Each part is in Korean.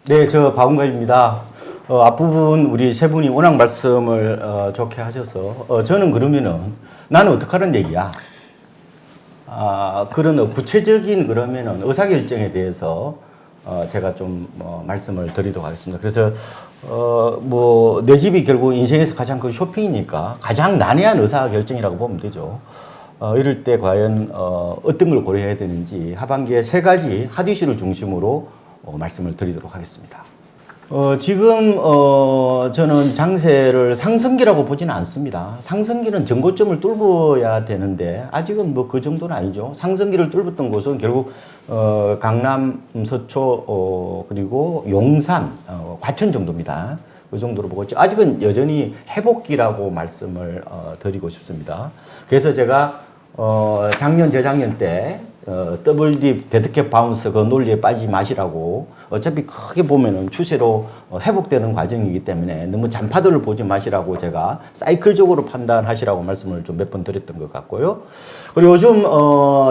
네, 저 박은가입니다. 앞부분 우리 세 분이 워낙 말씀을 좋게 하셔서 저는 그러면은 나는 어떡하는 얘기야? 그런 구체적인 그러면은 의사결정에 대해서 제가 좀 말씀을 드리도록 하겠습니다. 그래서 뭐 내 집이 결국 인생에서 가장 큰 쇼핑이니까 가장 난해한 의사결정이라고 보면 되죠. 이럴 때 과연 어떤 걸 고려해야 되는지 하반기에 세 가지 핫 이슈를 중심으로 말씀을 드리도록 하겠습니다. 지금 저는 장세를 상승기라고 보지는 않습니다. 상승기는 전고점을 뚫어야 되는데 아직은 뭐 그 정도는 아니죠. 상승기를 뚫었던 곳은 결국 강남, 서초 그리고 용산, 과천 정도입니다. 그 정도로 보고 있죠. 아직은 여전히 회복기라고 말씀을 드리고 싶습니다. 그래서 제가 작년, 재작년 때 더블딥, 데드캣 바운스 그 논리에 빠지지 마시라고 어차피 크게 보면은 추세로 회복되는 과정이기 때문에 너무 잔파들을 보지 마시라고 제가 사이클적으로 판단하시라고 말씀을 좀 몇 번 드렸던 것 같고요. 그리고 요즘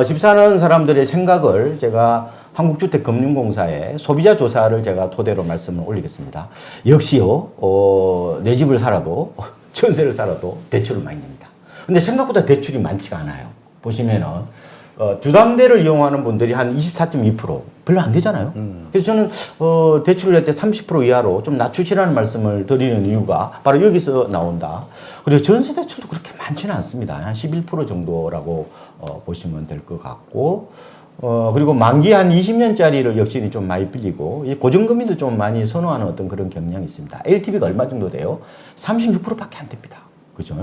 집 사는 사람들의 생각을 제가 한국주택금융공사의 소비자 조사를 제가 토대로 말씀을 올리겠습니다. 역시요, 내 집을 살아도 전세를 살아도 대출을 많이 냅니다. 근데 생각보다 대출이 많지가 않아요. 보시면은 주담대를 이용하는 분들이 한 24.2% 별로 안 되잖아요. 그래서 저는 대출을 낼 때 30% 이하로 좀 낮추시라는 말씀을 드리는 이유가 바로 여기서 나온다. 그리고 전세 대출도 그렇게 많지는 않습니다. 한 11% 정도라고 보시면 될 것 같고, 그리고 만기 한 20년짜리를 역시 좀 많이 빌리고 고정금리도 좀 많이 선호하는 어떤 그런 경향이 있습니다. LTV가 얼마 정도 돼요? 36%밖에 안 됩니다. 그죠?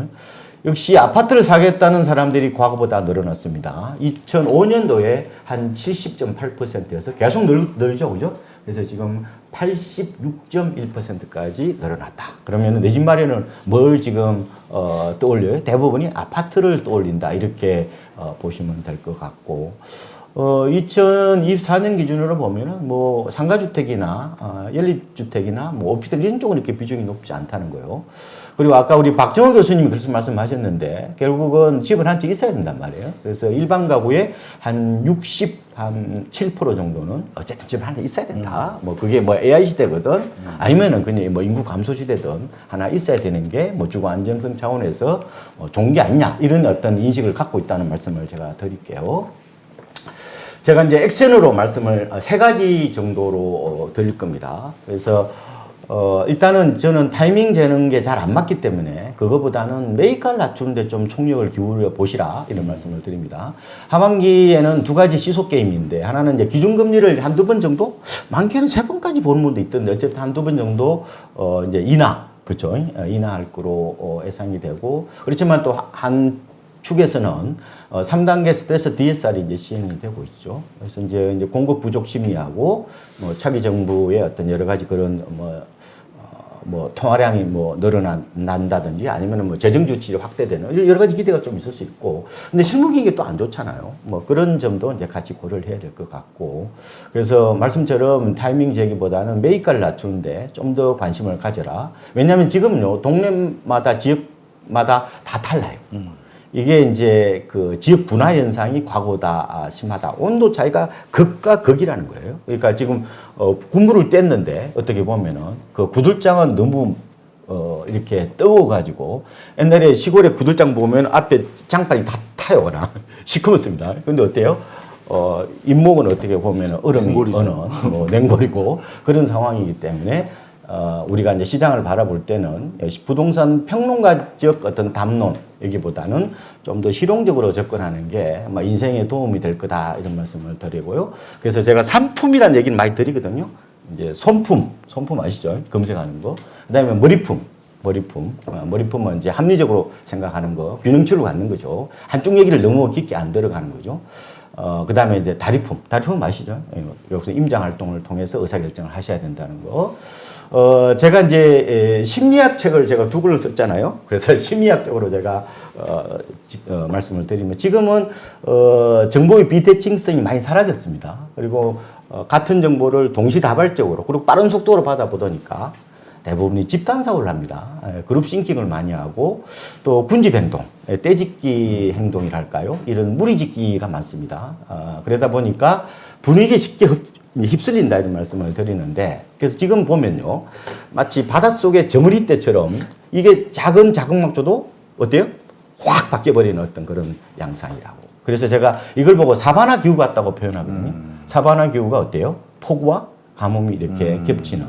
역시 아파트를 사겠다는 사람들이 과거보다 늘어났습니다. 2005년도에 한 70.8%여서 계속 늘죠. 그죠? 그래서 지금 86.1%까지 늘어났다. 그러면 내 집 마련은 뭘 지금 떠올려요? 대부분이 아파트를 떠올린다. 이렇게 보시면 될 것 같고, 2024년 기준으로 보면은 뭐 상가주택이나 연립주택이나 뭐 오피스텔 이런 쪽은 이렇게 비중이 높지 않다는 거예요. 그리고 아까 우리 박정호 교수님이 그래서 말씀하셨는데 결국은 집은 한 채 있어야 된단 말이에요. 그래서 일반 가구의 한 7% 정도는 어쨌든 집은 한 채 있어야 된다. 뭐 그게 뭐 AI 시대거든 아니면은 그냥 뭐 인구 감소 시대든 하나 있어야 되는 게 뭐 주거 안정성 차원에서 좋은 게 아니냐 이런 어떤 인식을 갖고 있다는 말씀을 제가 드릴게요. 제가 이제 액션으로 말씀을 세 가지 정도로 드릴 겁니다. 그래서 일단은 저는 타이밍 재는 게 잘 안 맞기 때문에 그거보다는 매입가를 낮추는 데 좀 총력을 기울여 보시라 이런 말씀을 드립니다. 하반기에는 두 가지 시속 게임인데 하나는 이제 기준금리를 한두 번 정도, 많게는 세 번까지 보는 분도 있던데 어쨌든 한두 번 정도 이제 인하, 그렇죠? 인하할 거로 예상이 되고, 그렇지만 또 한 축에서는 3단계 스트레스 DSR이 이제 시행이 되고 있죠. 그래서 이제 공급 부족 심리하고 뭐 차기 정부의 어떤 여러 가지 그런 뭐 통화량이 뭐 늘어난다든지 아니면은 뭐 재정 주출이 확대되는 여러 가지 기대가 좀 있을 수 있고, 근데 실물 경기 또 안 좋잖아요. 뭐 그런 점도 이제 같이 고려를 해야 될 것 같고, 그래서 말씀처럼 타이밍 재기보다는 매입가를 낮추는데 좀 더 관심을 가져라. 왜냐하면 지금요 동네마다 지역마다 다 달라요. 이게 이제 그 지역 분화 현상이 과거보다 심하다. 온도 차이가 극과 극이라는 거예요. 그러니까 지금 군부를 뗐는데 어떻게 보면은 그 구들장은 너무 이렇게 떠워가지고 옛날에 시골에 구들장 보면 앞에 장판이 다 타요. 그냥 시커멓습니다. 근데 어때요? 잇목은 어떻게 보면 얼음이 어는 냉골이고 그런 상황이기 때문에 우리가 이제 시장을 바라볼 때는 부동산 평론가적 어떤 담론 여기보다는 좀 더 실용적으로 접근하는 게 인생에 도움이 될 거다 이런 말씀을 드리고요. 그래서 제가 상품이라는 얘기는 많이 드리거든요. 이제 손품 아시죠? 검색하는 거. 그다음에 머리품은 이제 합리적으로 생각하는 거, 균형치를 갖는 거죠. 한쪽 얘기를 너무 깊게 안 들어가는 거죠. 그 다음에 이제 다리품은 아시죠? 여기서 임장 활동을 통해서 의사결정을 하셔야 된다는 거. 제가 이제 심리학 책을 제가 두 권을 썼잖아요. 그래서 심리학적으로 제가 말씀을 드리면 지금은 정보의 비대칭성이 많이 사라졌습니다. 그리고 같은 정보를 동시다발적으로 그리고 빠른 속도로 받아보니까 대부분이 집단 사고를 합니다. 그룹 싱킹을 많이 하고 또 군집 행동, 떼짓기 행동이랄까요? 이런 무리짓기가 많습니다. 그러다 보니까 분위기에 쉽게 휩쓸린다 이런 말씀을 드리는데 그래서 지금 보면요 마치 바닷속의 저머리떼처럼 이게 작은 자극막조도 어때요? 확 바뀌어버리는 어떤 그런 양상이라고. 그래서 제가 이걸 보고 사바나 기후 같다고 표현하거든요. 사바나 기후가 어때요? 폭우와 가뭄이 이렇게 겹치는.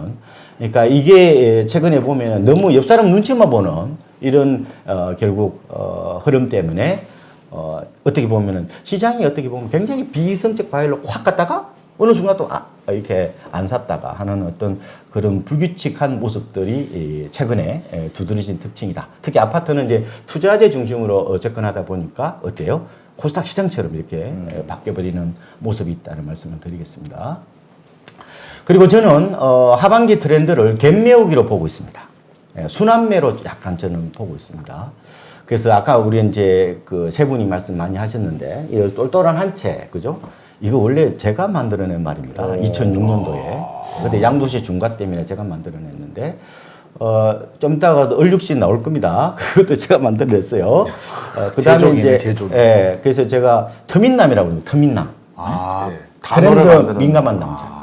그러니까 이게 최근에 보면 너무 옆 사람 눈치만 보는 이런 결국 흐름 때문에 어떻게 보면은 시장이 어떻게 보면 굉장히 비이성적 과열로 확 갔다가 어느 순간 또 이렇게 안 샀다가 하는 어떤 그런 불규칙한 모습들이 최근에 두드러진 특징이다. 특히 아파트는 이제 투자재 중심으로 접근하다 보니까 어때요? 코스닥 시장처럼 이렇게 바뀌어버리는 모습이 있다는 말씀을 드리겠습니다. 그리고 저는 하반기 트렌드를 갭매우기로 보고 있습니다. 순환매로 약간 저는 보고 있습니다. 그래서 아까 우리 이제 그 세 분이 말씀 많이 하셨는데 이 똘똘한 한 채, 그죠? 이거 원래 제가 만들어낸 말입니다. 2006년도에. 그때 양도세 중과 때문에 제가 만들어냈는데 좀 이따가 얼육신 나올 겁니다. 그것도 제가 만들어냈어요. 그다음에 이제 예, 그래서 제가 터민남이라고 합니다. 터민남. 네. 트렌드 민감한 남자.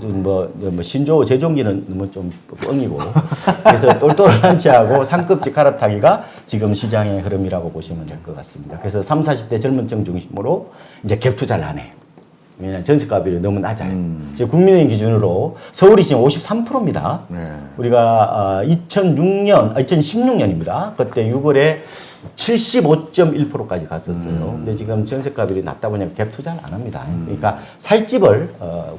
뭐 신조 제종기는 너무 좀 뻥이고 그래서 똘똘한 채하고 상급지 갈아타기가 지금 시장의 흐름이라고 보시면 될 것 같습니다. 그래서 30, 40대 젊은 층 중심으로 이제 갭 투자를 안 해요. 왜냐하면 전세값이 너무 낮아요. 국민의힘 기준으로 서울이 지금 53%입니다. 네. 우리가 2016년입니다. 그때 6월에 75.1%까지 갔었어요. 근데 지금 전세값이 낮다 보니까 갭 투자를 안 합니다. 그러니까 살 집을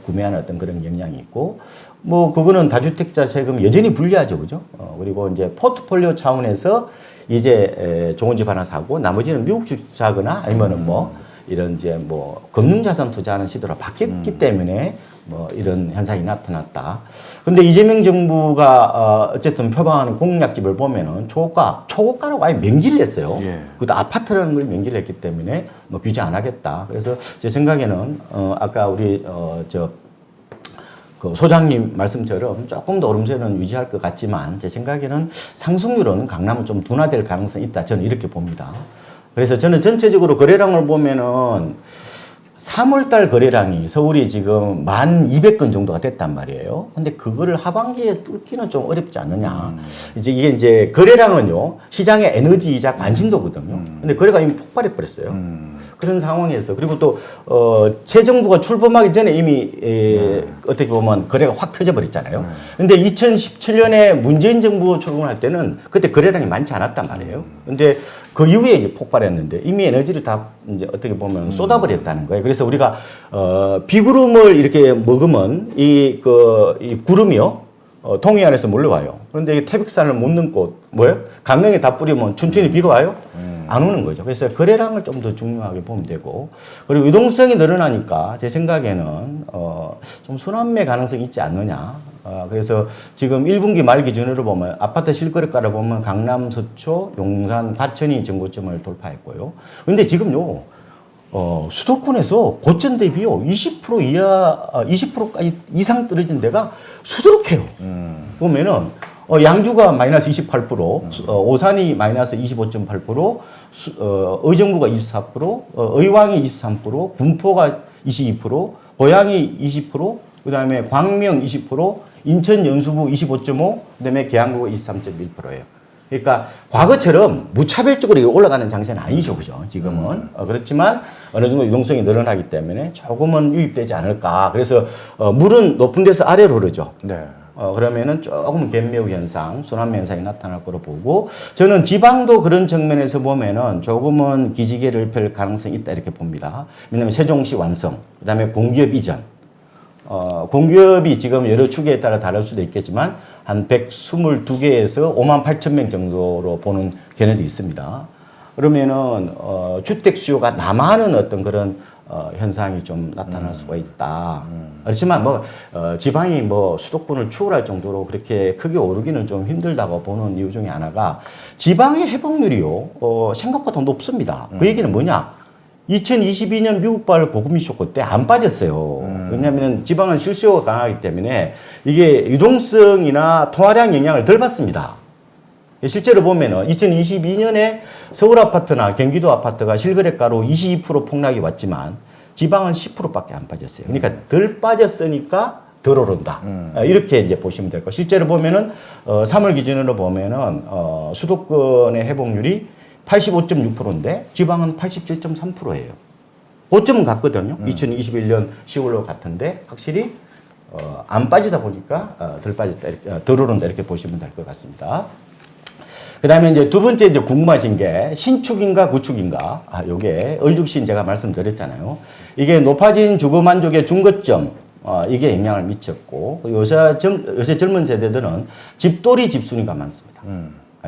구매하는 어떤 그런 경향이 있고, 뭐 그거는 다주택자 세금 여전히 불리하죠, 그죠? 그리고 이제 포트폴리오 차원에서 이제 좋은 집 하나 사고 나머지는 미국 주식 사거나 아니면은 뭐 이런 이제 뭐 금융자산 투자하는 시대로 바뀌었기 때문에 뭐 이런 현상이 나타났다. 근데 이재명 정부가 어쨌든 표방하는 공약집을 보면은 초고가라고 아예 명기를 했어요. 예. 그것도 아파트라는 걸 명기를 했기 때문에 뭐 규제 안 하겠다. 그래서 제 생각에는 아까 우리 그 소장님 말씀처럼 조금 더 오름세는 유지할 것 같지만 제 생각에는 상승률은 강남은 좀 둔화될 가능성이 있다. 저는 이렇게 봅니다. 그래서 저는 전체적으로 거래량을 보면은 3월달 거래량이 서울이 지금 1,200건 정도가 됐단 말이에요. 근데 그거를 하반기에 뚫기는 좀 어렵지 않느냐. 이제 이게 거래량은요, 시장의 에너지이자 관심도거든요. 근데 거래가 이미 폭발해 버렸어요. 그런 상황에서. 그리고 또, 새 정부가 출범하기 전에 이미, 어떻게 보면 거래가 확 터져버렸잖아요. 근데 2017년에 문재인 정부 출범할 때는 그때 거래량이 많지 않았단 말이에요. 근데 그 이후에 이제 폭발했는데 이미 에너지를 다 이제 어떻게 보면 쏟아버렸다는 거예요. 그래서 우리가, 비구름을 이렇게 먹으면 이 구름이요. 동해안에서 몰려와요. 그런데 이 태백산을 못 넘고, 뭐예요? 강릉에 다 뿌리면 춘천이 비가 와요? 안 오는 거죠. 그래서 거래량을 좀 더 중요하게 보면 되고, 그리고 유동성이 늘어나니까 제 생각에는 좀 순환매 가능성이 있지 않느냐. 그래서 지금 1분기 말 기준으로 보면 아파트 실거래가를 보면 강남, 서초, 용산, 과천이 정고점을 돌파했고요. 근데 지금요, 수도권에서 고점 대비요 20% 이하, 20%까지 이상 떨어진 데가 수두룩해요. 보면은 양주가 마이너스 28%, 오산이 마이너스 25.8%, 의정부가 24%, 의왕이 23%, 군포가 22%, 고양이 20%, 그 다음에 광명 20%, 인천 연수구 25.5%, 그 다음에 계양구가 23.1%예요. 그러니까 과거처럼 무차별적으로 올라가는 장세는 아니죠, 그죠? 지금은. 그렇지만 어느 정도 유동성이 늘어나기 때문에 조금은 유입되지 않을까. 그래서 물은 높은 데서 아래로 흐르죠. 네. 그러면은 조금 갭매우 현상, 순환매 현상이 나타날 거로 보고, 저는 지방도 그런 측면에서 보면은 조금은 기지개를 펼 가능성이 있다 이렇게 봅니다. 왜냐하면 세종시 완성, 그 다음에 공기업 이전. 공기업이 지금 여러 축에 따라 다를 수도 있겠지만 한 122개에서 58,000명 정도로 보는 견해도 있습니다. 그러면은 주택 수요가 남하는 어떤 그런 현상이 좀 나타날 수가 있다. 그렇지만 뭐 지방이 뭐 수도권을 추월할 정도로 그렇게 크게 오르기는 좀 힘들다고 보는 이유 중에 하나가 지방의 회복률이요 생각보다 높습니다. 그 얘기는 뭐냐? 2022년 미국발 고금리 쇼크 때 안 빠졌어요. 왜냐하면 지방은 실수요가 강하기 때문에 이게 유동성이나 통화량 영향을 덜 받습니다. 실제로 보면은 2022년에 서울 아파트나 경기도 아파트가 실거래가로 22% 폭락이 왔지만 지방은 10%밖에 안 빠졌어요. 그러니까 덜 빠졌으니까 덜 오른다. 이렇게 이제 보시면 될 거예요. 실제로 보면은 3월 기준으로 보면은 수도권의 회복률이 85.6%인데 지방은 87.3%예요. 고점은 같거든요. 2021년 10월로 같은데 확실히 안 빠지다 보니까 덜 빠졌다, 덜 오른다 이렇게 보시면 될 것 같습니다. 그 다음에 이제 두 번째 이제 궁금하신 게 신축인가 구축인가. 요게 얼죽신 제가 말씀드렸잖아요. 이게 높아진 주거 만족의 중거점, 이게 영향을 미쳤고, 요새 젊은 세대들은 집돌이 집순이가 많습니다.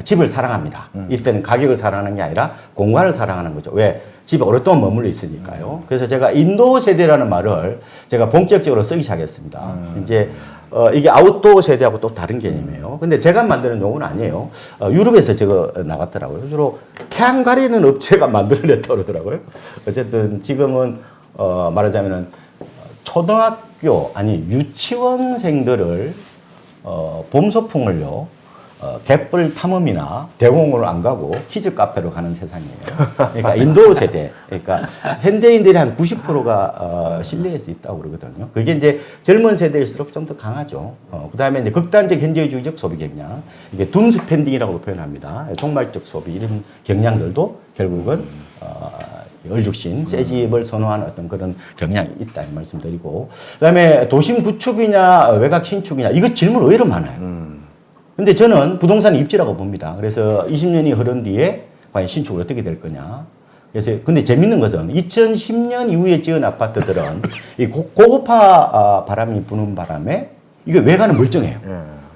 집을 사랑합니다. 이때는 가격을 사랑하는 게 아니라 공간을 사랑하는 거죠. 왜? 집에 오랫동안 머물러 있으니까요. 그래서 제가 인도어 세대라는 말을 제가 본격적으로 쓰기 시작했습니다. 이제 이게 아웃도어 세대하고 또 다른 개념이에요. 근데 제가 만드는 용어는 아니에요. 유럽에서 저거 나왔더라고요. 주로 캔 가리는 업체가 만들어냈다고 그러더라고요. 어쨌든 지금은 말하자면은 초등학교 아니 유치원생들을 봄 소풍을요. 갯벌 탐험이나 대공원을 안 가고 키즈 카페로 가는 세상이에요. 그러니까 인도어 세대, 그러니까 현대인들이 한 90%가 실내에서 있다고 그러거든요. 그게 이제 젊은 세대일수록 좀 더 강하죠. 그 다음에 이제 극단적 현재주의적 소비 경향, 이게 둠 스펜딩이라고 표현합니다. 종말적 소비 이런 경향들도 결국은 얼죽신, 새 집을 선호하는 어떤 그런 경향이 있다는 말씀드리고, 그 다음에 도심 구축이냐 외곽 신축이냐 이거 질문 의외로 많아요. 근데 저는 부동산 입지라고 봅니다. 그래서 20년이 흐른 뒤에 과연 신축을 어떻게 될 거냐. 그래서 근데 재밌는 것은 2010년 이후에 지은 아파트들은 이 고고파 바람이 부는 바람에 이게 외관은 멀쩡해요.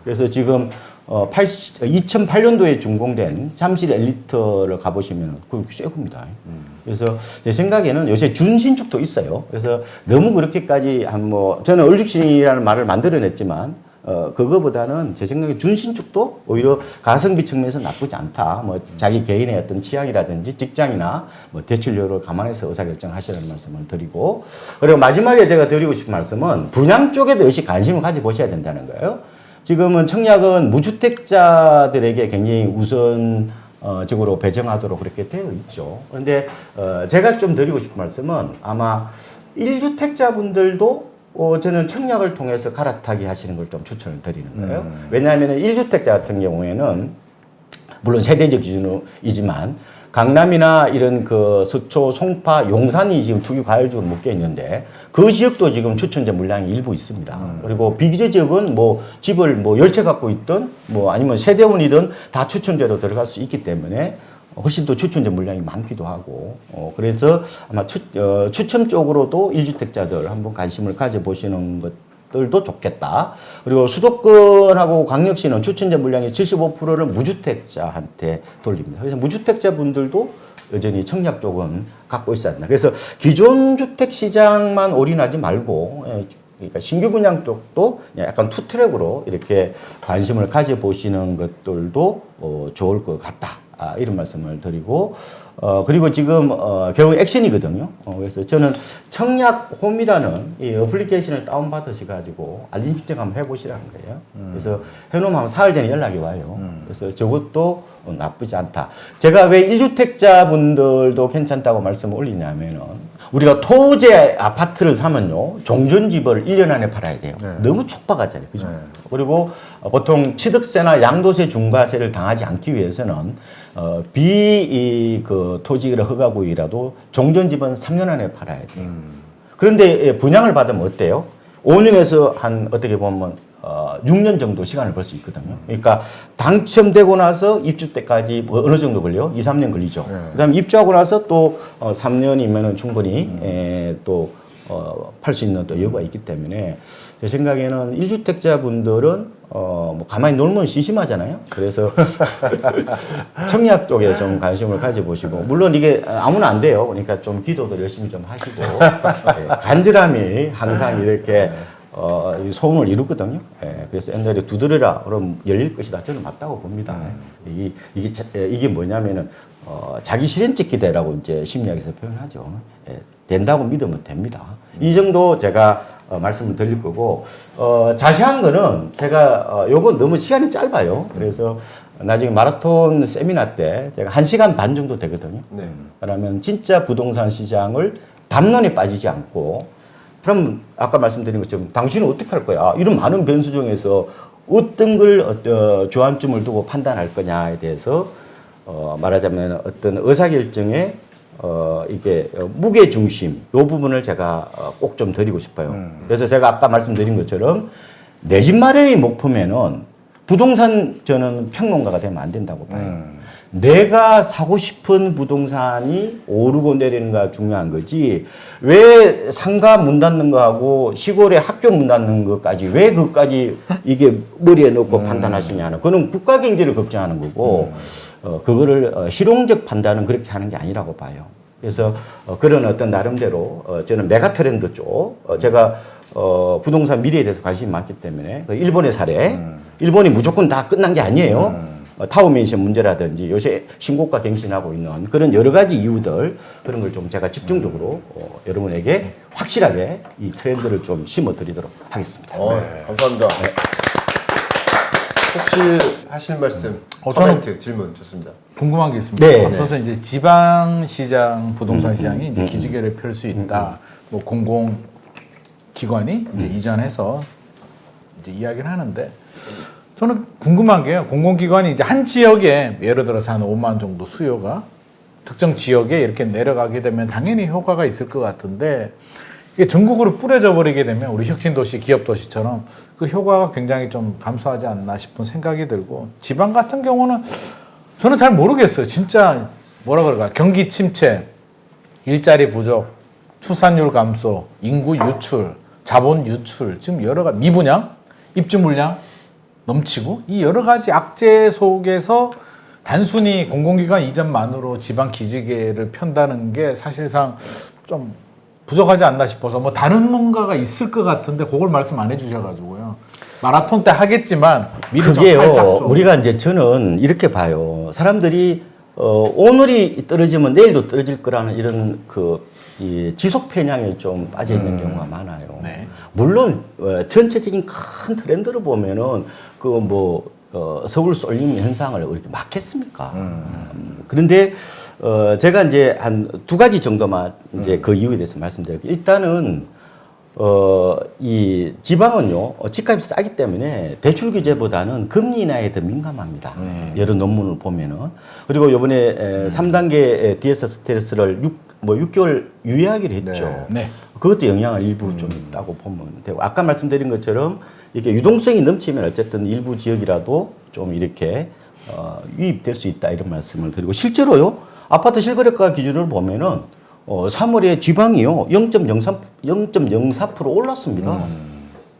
그래서 지금 2008년도에 준공된 잠실 엘리트를 가보시면 그게 새 겁니다. 그래서 제 생각에는 요새 준신축도 있어요. 그래서 너무 그렇게까지 저는 얼죽신이라는 말을 만들어냈지만 그거보다는 제 생각에 준신축도 오히려 가성비 측면에서 나쁘지 않다. 자기 개인의 어떤 취향이라든지 직장이나 대출료를 감안해서 의사결정하시라는 말씀을 드리고, 그리고 마지막에 제가 드리고 싶은 말씀은 분양 쪽에도 역시 관심을 가져보셔야 된다는 거예요. 지금은 청약은 무주택자들에게 굉장히 우선적으로 배정하도록 그렇게 되어 있죠. 그런데 제가 좀 드리고 싶은 말씀은 아마 1주택자분들도 저는 청약을 통해서 갈아타기 하시는 걸 좀 추천을 드리는 거예요. 왜냐하면 1주택자 같은 경우에는 물론 세대적 기준이지만 강남이나 이런 그 서초, 송파, 용산이 지금 투기 과열지역으로 묶여 있는데 그 지역도 지금 추천제 물량이 일부 있습니다. 그리고 비기저 지역은 집을 10채 갖고 있든 아니면 세대원이든 다 추천제로 들어갈 수 있기 때문에 훨씬 더 추천제 물량이 많기도 하고, 그래서 아마 추첨 쪽으로도 1주택자들 한번 관심을 가져보시는 것들도 좋겠다. 그리고 수도권하고 광역시는 추천제 물량의 75%를 무주택자한테 돌립니다. 그래서 무주택자 분들도 여전히 청약 쪽은 갖고 있어야 한다. 그래서 기존 주택 시장만 올인하지 말고, 그러니까 신규 분양 쪽도 약간 투트랙으로 이렇게 관심을 가져보시는 것들도 좋을 것 같다. 이런 말씀을 드리고, 그리고 지금, 결국 액션이거든요. 그래서 저는 청약홈이라는 이 어플리케이션을 다운받으셔가지고 알림 신청 한번 해보시라는 거예요. 그래서 해놓으면 한 사흘 전에 연락이 와요. 그래서 저것도 나쁘지 않다. 제가 왜 1주택자 분들도 괜찮다고 말씀을 올리냐면은, 우리가 토제 아파트를 사면요, 종전집을 1년 안에 팔아야 돼요. 네. 너무 촉박하잖아요. 그죠? 네. 그리고 보통 취득세나 양도세 중과세를 당하지 않기 위해서는, 토지를 허가구이라도 종전집은 3년 안에 팔아야 돼요. 그런데 분양을 받으면 어때요? 5년에서 어떻게 보면, 6년 정도 시간을 벌 수 있거든요. 그러니까 당첨되고 나서 입주 때까지 어느 정도 걸려요? 2, 3년 걸리죠. 그 다음에 입주하고 나서 또 3년이면은 충분히 팔 수 있는 또 여유가 있기 때문에 제 생각에는 1주택자 분들은 가만히 놀면 심심하잖아요. 그래서 청약 쪽에 좀 관심을 가져보시고, 물론 이게 아무나 안 돼요. 그러니까 좀 기도도 열심히 좀 하시고, 간절함이 항상 이렇게 소원을 이루거든요. 그래서 옛날에 두드려라 그럼 열릴 것이다. 저는 맞다고 봅니다. 이게 뭐냐면은 자기 실현적 기대라고 이제 심리학에서 표현하죠. 된다고 믿으면 됩니다. 이 정도 제가 말씀을 드릴 거고, 자세한 거는 제가 요건 너무 시간이 짧아요. 그래서 나중에 마라톤 세미나 때 제가 1시간 반 정도 되거든요. 네. 그러면 진짜 부동산 시장을 담론에 빠지지 않고 그럼 아까 말씀드린 것처럼 당신은 어떻게 할 거야? 이런 많은 변수 중에서 어떤 걸 주안점을 두고 판단할 거냐에 대해서 말하자면 어떤 의사결정에 이게 무게 중심 이 부분을 제가 꼭 좀 드리고 싶어요. 그래서 제가 아까 말씀드린 것처럼 내 집 마련이 목표면은 부동산 저는 평론가가 되면 안 된다고 봐요. 내가 사고 싶은 부동산이 오르고 내리는가 중요한 거지. 왜 상가 문 닫는 거하고 시골에 학교 문 닫는 것까지 왜 그것까지 이게 머리에 넣고 판단하시냐는 그거는 국가 경제를 걱정하는 거고 그거를 실용적 판단은 그렇게 하는 게 아니라고 봐요. 그래서 그런 어떤 나름대로 저는 메가 트렌드 쪽 제가 부동산 미래에 대해서 관심이 많기 때문에 그 일본의 사례 일본이 무조건 다 끝난 게 아니에요. 타워맨션 문제라든지 요새 신고가 갱신하고 있는 그런 여러 가지 이유들 그런 걸 좀 제가 집중적으로 여러분에게 확실하게 이 트렌드를 좀 심어드리도록 하겠습니다. 네. 감사합니다. 네. 혹시 하실 말씀, 코멘트, 질문 좋습니다. 궁금한 게 있습니다. 네. 앞서서 이제 지방시장, 부동산 시장이 이제 기지개를 펼 수 있다. 뭐 공공기관이 이제 이전해서 이제 이야기를 하는데 저는 궁금한 게요. 공공기관이 이제 한 지역에 예를 들어서 한 5만 정도 수요가 특정 지역에 이렇게 내려가게 되면 당연히 효과가 있을 것 같은데 이게 전국으로 뿌려져 버리게 되면 우리 혁신도시, 기업도시처럼 그 효과가 굉장히 좀 감소하지 않나 싶은 생각이 들고 지방 같은 경우는 저는 잘 모르겠어요. 진짜 뭐라 그럴까 경기 침체, 일자리 부족, 출산율 감소, 인구 유출, 자본 유출, 지금 여러 가지 미분양, 입주 물량 넘치고 이 여러 가지 악재 속에서 단순히 공공기관 이전만으로 지방 기지개를 편다는 게 사실상 좀 부족하지 않나 싶어서 뭐 다른 뭔가가 있을 것 같은데 그걸 말씀 안 해주셔가지고요. 마라톤 때 하겠지만 미리 그게요. 좀 살짝 좀. 우리가 이제 저는 이렇게 봐요. 사람들이 오늘이 떨어지면 내일도 떨어질 거라는 이런 이 지속 편향에 좀 빠져 있는 경우가 많아요. 네. 물론 전체적인 큰 트렌드를 보면은 서울 쏠림 현상을 이렇게 막겠습니까? 그런데 제가 이제 한 두 가지 정도만 이제 그 이유에 대해서 말씀드릴게요. 일단은 이 지방은요 집값이 싸기 때문에 대출 규제보다는 금리 인하에 더 민감합니다. 여러 논문을 보면은 그리고 이번에 3단계 DS 스트레스를 6개월 유예하기로 했죠. 네. 그것도 영향을 일부 좀 있다고 보면 되고 아까 말씀드린 것처럼 이렇게 유동성이 넘치면 어쨌든 일부 지역이라도 좀 이렇게 유입될 수 있다 이런 말씀을 드리고 실제로요 아파트 실거래가 기준으로 보면은 3월에 지방이요 0.04% 올랐습니다.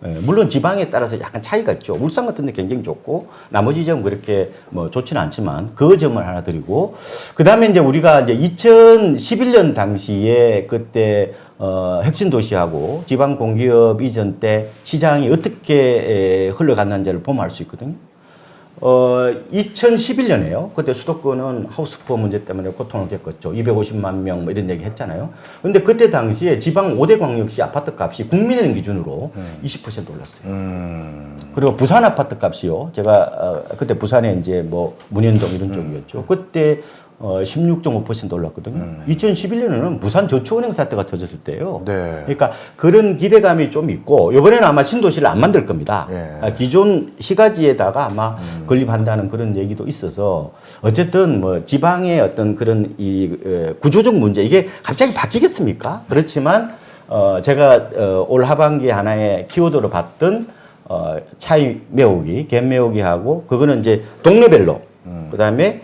예, 물론 지방에 따라서 약간 차이가 있죠. 울산 같은 데 굉장히 좋고 나머지 지역은 그렇게 뭐 좋지는 않지만 그 점을 하나 드리고 그다음에 이제 우리가 이제 2011년 당시에 그때 혁신 도시하고 지방 공기업 이전 때 시장이 어떻게 흘러갔는지를 보면 알 수 있거든요. 2011년에요. 그때 수도권은 하우스푸어 문제 때문에 고통을 겪었죠. 250만 명 뭐 이런 얘기 했잖아요. 근데 그때 당시에 지방 5대 광역시 아파트 값이 국민은행 기준으로 20% 올랐어요. 그리고 부산 아파트 값이요. 제가 그때 부산에 이제 뭐 문현동 이런 쪽이었죠. 그때 16.5% 올랐거든요. 2011년에는 부산 저축은행 사태가 터졌을 때예요. 네. 그러니까 그런 기대감이 좀 있고 이번에는 아마 신도시를 안 만들 겁니다. 예. 기존 시가지에다가 아마 건립한다는 그런 얘기도 있어서 어쨌든 뭐 지방의 어떤 그런 이 구조적 문제 이게 갑자기 바뀌겠습니까? 그렇지만 제가 올 하반기 하나의 키워드로 봤던 차이 메우기, 갭 메우기하고 그거는 이제 동네별로 그다음에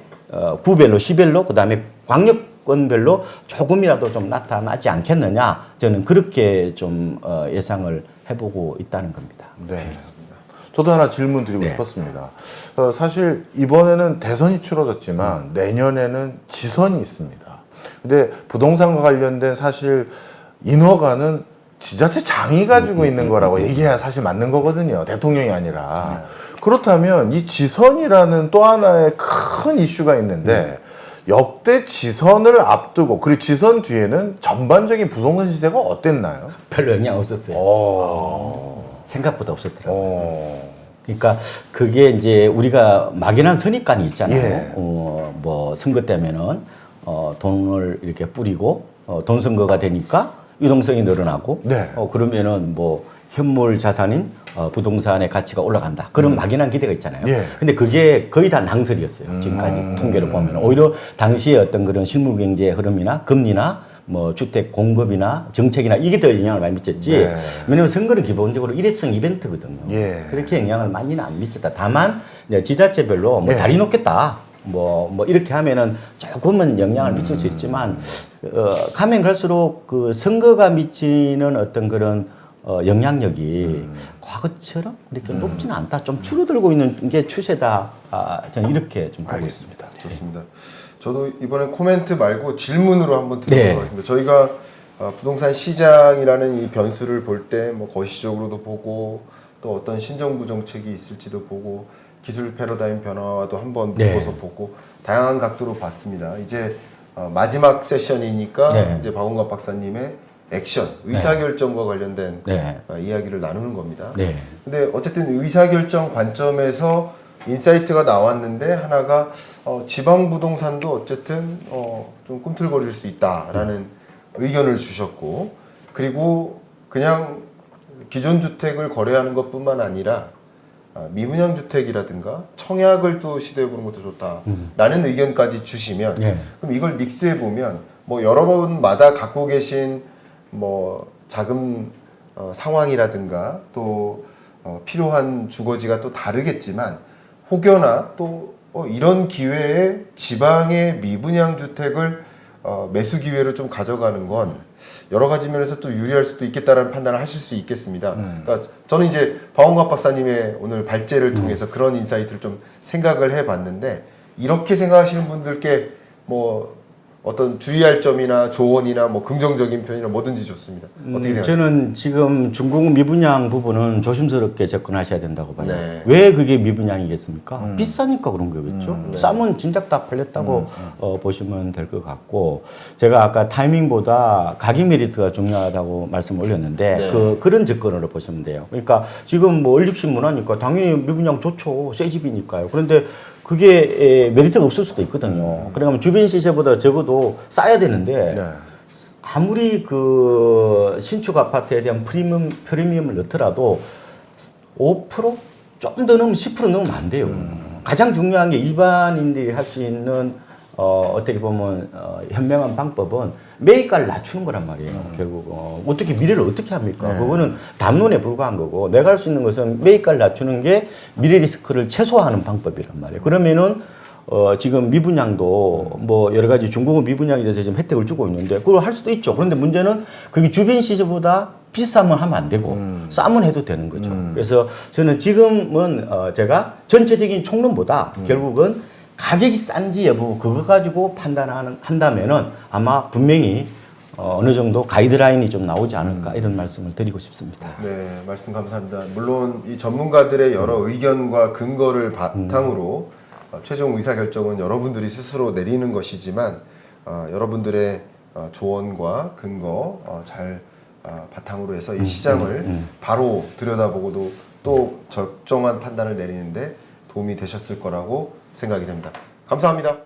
구별로, 시별로, 그 다음에 광역권별로 조금이라도 좀 나타나지 않겠느냐. 저는 그렇게 좀 예상을 해보고 있다는 겁니다. 네. 저도 하나 질문 드리고 싶었습니다. 사실 이번에는 대선이 치러졌지만 내년에는 지선이 있습니다. 근데 부동산과 관련된 사실 인허가는 지자체장이 가지고 있는 거라고 얘기해야 사실 맞는 거거든요. 대통령이 아니라. 그렇다면 이 지선이라는 또 하나의 큰 이슈가 있는데 역대 지선을 앞두고 그리고 지선 뒤에는 전반적인 부동산 시세가 어땠나요? 별로 영향 없었어요. 생각보다 없었더라고요. 그러니까 그게 이제 우리가 막연한 선입관이 있잖아요. 예. 뭐 선거 때면은 돈을 이렇게 뿌리고 돈 선거가 되니까 유동성이 늘어나고 네. 그러면은 뭐 현물 자산인 부동산의 가치가 올라간다. 그런 막연한 기대가 있잖아요. 예. 근데 그게 거의 다 낭설이었어요. 지금까지 통계를 보면. 오히려 당시에 어떤 그런 실물 경제 흐름이나 금리나 뭐 주택 공급이나 정책이나 이게 더 영향을 많이 미쳤지. 네. 왜냐면 선거는 기본적으로 일회성 이벤트거든요. 예. 그렇게 영향을 많이는 안 미쳤다. 다만 이제 지자체별로 뭐 예. 다리 놓겠다. 뭐 이렇게 하면은 조금은 영향을 미칠 수 있지만 가면 갈수록 그 선거가 미치는 어떤 그런 영향력이 과거처럼 이렇게 높지는 않다. 좀 줄어들고 있는 게 추세다. 저는 이렇게 좀 보고 있습니다. 좋습니다. 저도 이번에 코멘트 말고 질문으로 한번 드리도록 네. 하겠습니다. 저희가 부동산 시장이라는 이 변수를 볼 때 뭐 거시적으로도 보고 또 어떤 신정부 정책이 있을지도 보고 기술 패러다임 변화와도 한번 네. 묶어서 보고 다양한 각도로 봤습니다. 이제 마지막 세션이니까 네. 이제 박원갑 박사님의 액션, 의사결정과 관련된 네. 이야기를 나누는 겁니다. 네. 근데 어쨌든 의사결정 관점에서 인사이트가 나왔는데 하나가 지방 부동산도 어쨌든 좀 꿈틀거릴 수 있다라는 의견을 주셨고, 그리고 그냥 기존 주택을 거래하는 것뿐만 아니라 미분양 주택이라든가 청약을 또 시도해 보는 것도 좋다라는 의견까지 주시면 네. 그럼 이걸 믹스해 보면 뭐 여러 번마다 갖고 계신 뭐 자금 상황이라든가 또 필요한 주거지가 또 다르겠지만 혹여나 또 이런 기회에 지방의 미분양 주택을 매수 기회로 좀 가져가는 건 여러 가지 면에서 또 유리할 수도 있겠다라는 판단을 하실 수 있겠습니다. 그러니까 저는 이제 박원갑 박사님의 오늘 발제를 통해서 그런 인사이트를 좀 생각을 해봤는데, 이렇게 생각하시는 분들께 뭐 어떤 주의할 점이나 조언이나 뭐 긍정적인 편이나 뭐든지 좋습니다. 어떻게 생각하세요? 저는 지금 중국 미분양 부분은 조심스럽게 접근하셔야 된다고 봐요. 네. 왜 그게 미분양이겠습니까? 비싸니까 그런 거겠죠. 네. 싸면 진작 다 팔렸다고 보시면 될 것 같고, 제가 아까 타이밍보다 가격 메리트가 중요하다고 말씀을 올렸는데 네. 그런 접근으로 보시면 돼요. 그러니까 지금 뭐 얼죽심 문화니까 당연히 미분양 좋죠. 새 집이니까요. 그런데 그게 메리트가 없을 수도 있거든요. 그러면 주변 시세보다 적어도 싸야 되는데 네. 아무리 그 신축 아파트에 대한 프리미엄을 넣더라도 5%? 좀 더 넣으면 10% 넣으면 안 돼요. 가장 중요한 게 일반인들이 할 수 있는 어떻게 보면 현명한 방법은 매입가를 낮추는 거란 말이에요. 결국 어떻게 미래를 어떻게 합니까? 네. 그거는 담론에 불과한 거고, 내가 할 수 있는 것은 매입가를 낮추는 게 미래 리스크를 최소화하는 방법이란 말이에요. 그러면은 지금 미분양도 뭐 여러 가지 중국은 미분양에 대해서 지금 혜택을 주고 있는데 그걸 할 수도 있죠. 그런데 문제는 그게 주변 시세보다 비싸면 하면 안 되고 싸면 해도 되는 거죠. 그래서 저는 지금은 제가 전체적인 총론보다 결국은 가격이 싼지 여부 그거 가지고 한다면은 아마 분명히 어느 정도 가이드라인이 좀 나오지 않을까 이런 말씀을 드리고 싶습니다. 네, 말씀 감사합니다. 물론 이 전문가들의 여러 의견과 근거를 바탕으로 최종 의사결정은 여러분들이 스스로 내리는 것이지만 여러분들의 조언과 근거 잘 바탕으로 해서 이 시장을 바로 들여다보고도 또 적정한 판단을 내리는데 도움이 되셨을 거라고 생각이 됩니다. 감사합니다.